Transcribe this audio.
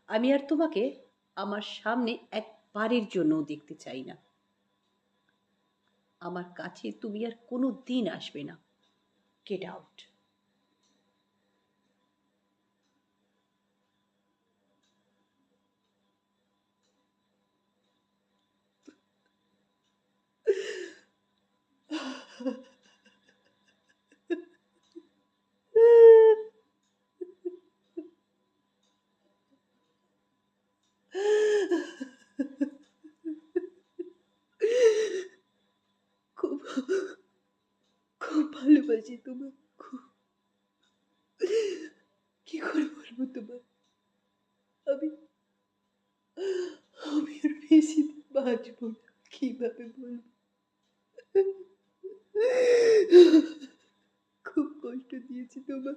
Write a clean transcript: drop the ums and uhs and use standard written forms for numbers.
আমি আর তোমাকে আমার সামনে একবারের জন্যও দেখতে চাই না। আমার কাছে তুমি আর কোনো দিন আসবে না। Get out. খুব খুব ভালোবাসি তোমার, খুব। কি করে বলবো তোমার? আমি আমি আর বেশি দিন বাঁচবো না। কিভাবে বলবো? খুব কষ্ট দিয়েছি তোমার।